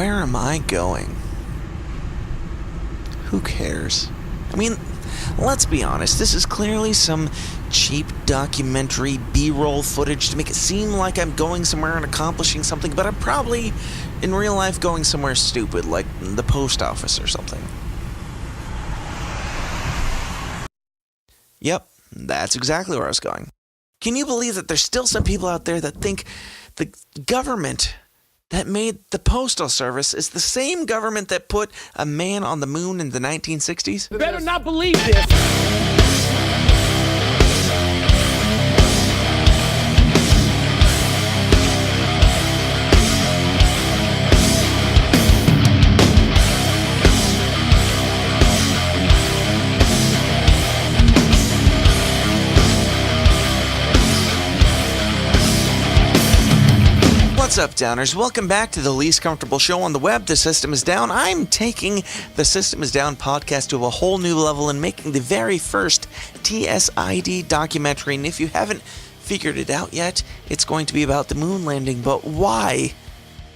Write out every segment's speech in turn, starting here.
where am I going? Who cares? I mean, let's be honest, this is clearly some cheap documentary B-roll footage to make it seem like I'm going somewhere and accomplishing something, but I'm probably, in real life, going somewhere stupid, like the post office or something. Yep, that's exactly where I was going. Can you believe that there's still some people out there that think the government that made the Postal Service is the same government that put a man on the moon in the 1960s? You better not believe this. What's up, Downers? Welcome back to the least comfortable show on the web, The System is Down. I'm taking the System is Down podcast to a whole new level and making the very first TSID documentary. And if you haven't figured it out yet, it's going to be about the moon landing. But why?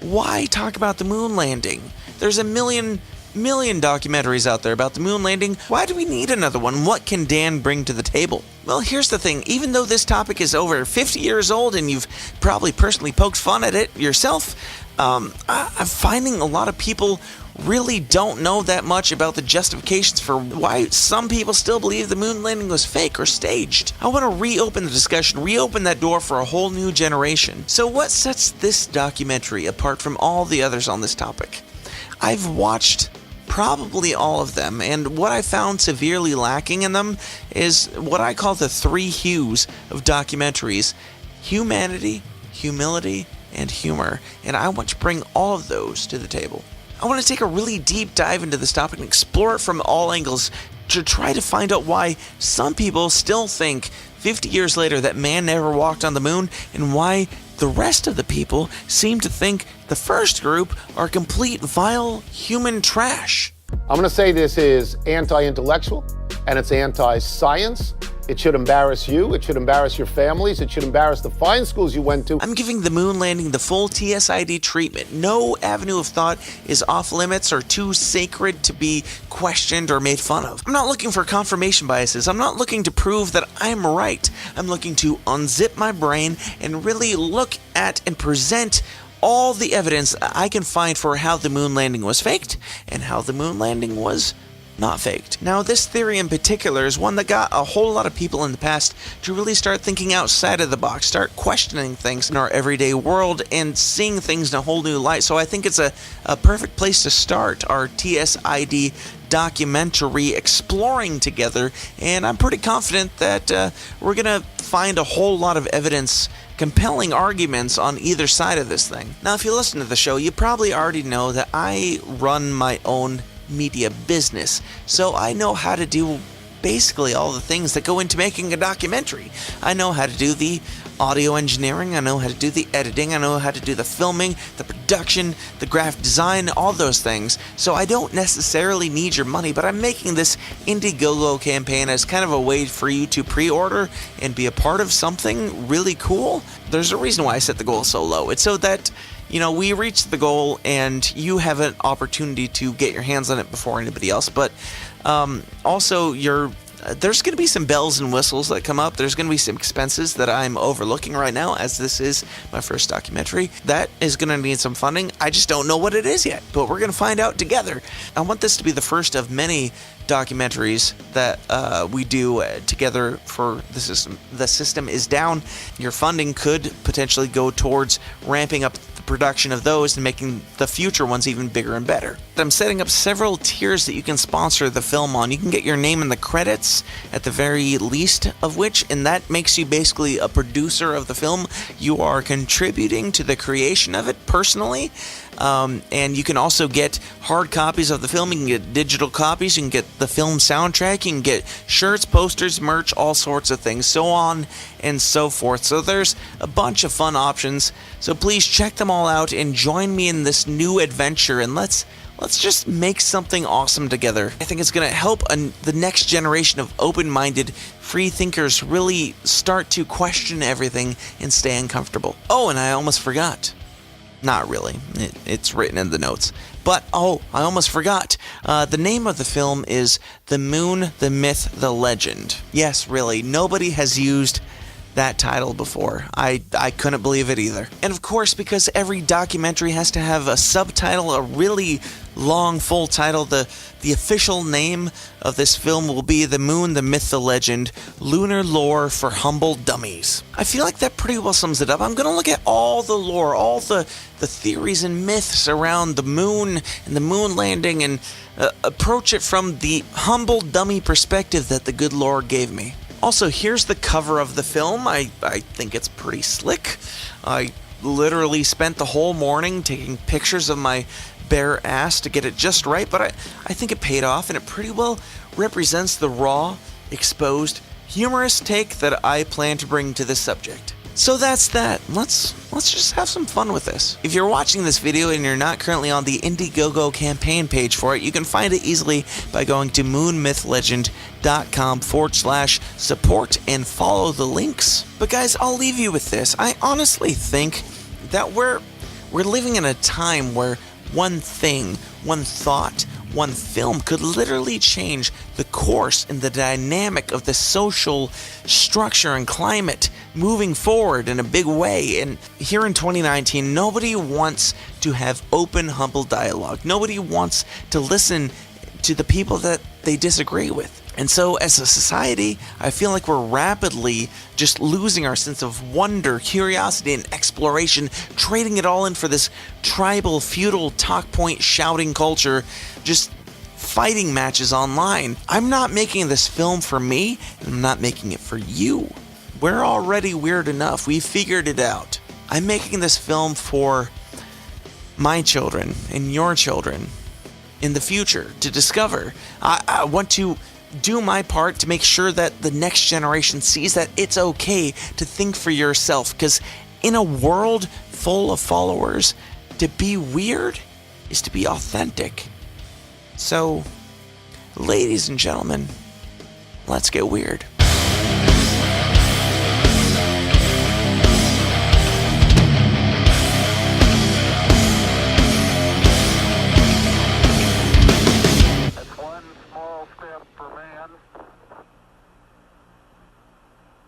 Why talk about the moon landing? There's a million documentaries out there about the moon landing. Why do we need another one? What can Dan bring to the table? Well, here's the thing. Even though this topic is over 50 years old and you've probably personally poked fun at it yourself, I'm finding a lot of people really don't know that much about the justifications for why some people still believe the moon landing was fake or staged. I want to reopen the discussion, reopen that door for a whole new generation. So what sets this documentary apart from all the others on this topic? I've watched probably all of them, and what I found severely lacking in them is what I call the three hues of documentaries: humanity, humility, and humor. And I want to bring all of those to the table. I want to take a really deep dive into this topic and explore it from all angles to try to find out why some people still think 50 years later that man never walked on the moon, and why the rest of the people seem to think the first group are complete vile human trash. I'm going to say this is anti-intellectual and it's anti-science. It should embarrass you. It should embarrass your families. It should embarrass the fine schools you went to. I'm giving the moon landing the full TSID treatment. No avenue of thought is off limits or too sacred to be questioned or made fun of. I'm not looking for confirmation biases. I'm not looking to prove that I'm right. I'm looking to unzip my brain and really look at and present all the evidence I can find for how the moon landing was faked and how the moon landing was not faked. Now, this theory in particular is one that got a whole lot of people in the past to really start thinking outside of the box, start questioning things in our everyday world and seeing things in a whole new light. So I think it's a perfect place to start our TSID documentary exploring together, and I'm pretty confident that we're gonna find a whole lot of evidence, compelling arguments on either side of this thing. Now, if you listen to the show, you probably already know that I run my own media business, so I know how to do basically all the things that go into making a documentary. I know how to do the audio engineering, I know how to do the editing, I know how to do the filming, the production, the graphic design, all those things. So I don't necessarily need your money, but I'm making this Indiegogo campaign as kind of a way for you to pre-order and be a part of something really cool. There's a reason why I set the goal so low. It's so that, you know, we reach the goal and you have an opportunity to get your hands on it before anybody else. But also, there's going to be some bells and whistles that come up. There's going to be some expenses that I'm overlooking right now, as this is my first documentary. That is going to need some funding. I just don't know what it is yet, but we're going to find out together. I want this to be the first of many documentaries that we do together for the system. The System is Down. Your funding could potentially go towards ramping up the production of those and making the future ones even bigger and better. I'm setting up several tiers that you can sponsor the film on. You can get your name in the credits at the very least of which, and that makes you basically a producer of the film. You are contributing to the creation of it personally. And you can also get hard copies of the film. You can get digital copies. You can get the film soundtrack. You can get shirts, posters, merch, all sorts of things, so on and so forth. So there's a bunch of fun options. So please check them all out and join me in this new adventure. And let's just make something awesome together. I think it's going to help the next generation of open-minded free thinkers really start to question everything and stay uncomfortable. Oh, and I almost forgot. Not really. It's written in the notes. But, oh, I almost forgot. The name of the film is The Moon, the Myth, the Legend. Yes, really, nobody has used that title before. I couldn't believe it either. And of course, because every documentary has to have a subtitle, a really long full title, the official name of this film will be The Moon, the Myth, the Legend, Lunar Lore for Humble Dummies. I feel like that pretty well sums it up. I'm gonna look at all the lore, all the theories and myths around the moon and the moon landing, and approach it from the humble dummy perspective that the good Lord gave me. Also, here's the cover of the film. I think it's pretty slick. I literally spent the whole morning taking pictures of my bare ass to get it just right, but I think it paid off, and it pretty well represents the raw, exposed, humorous take that I plan to bring to this subject. So that's that. Let's just have some fun with this. If you're watching this video and you're not currently on the Indiegogo campaign page for it, you can find it easily by going to moonmythlegend.com/support and follow the links. But guys, I'll leave you with this. I honestly think that we're living in a time where one thing, one thought, one film could literally change the course and the dynamic of the social structure and climate moving forward in a big way. And here in 2019, nobody wants to have open, humble dialogue. Nobody wants to listen to the people that they disagree with. And so as a society, I feel like we're rapidly just losing our sense of wonder, curiosity, and exploration, trading it all in for this tribal, feudal, talk point shouting culture, just fighting matches online. I'm not making this film for me, and I'm not making it for you. We're already weird enough. We figured it out. I'm making this film for my children and your children in the future to discover. I want to do my part to make sure that the next generation sees that it's okay to think for yourself, because in a world full of followers, to be weird is to be authentic. So, ladies and gentlemen, let's get weird.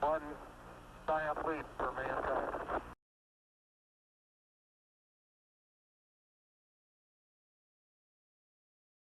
One giant leap for man.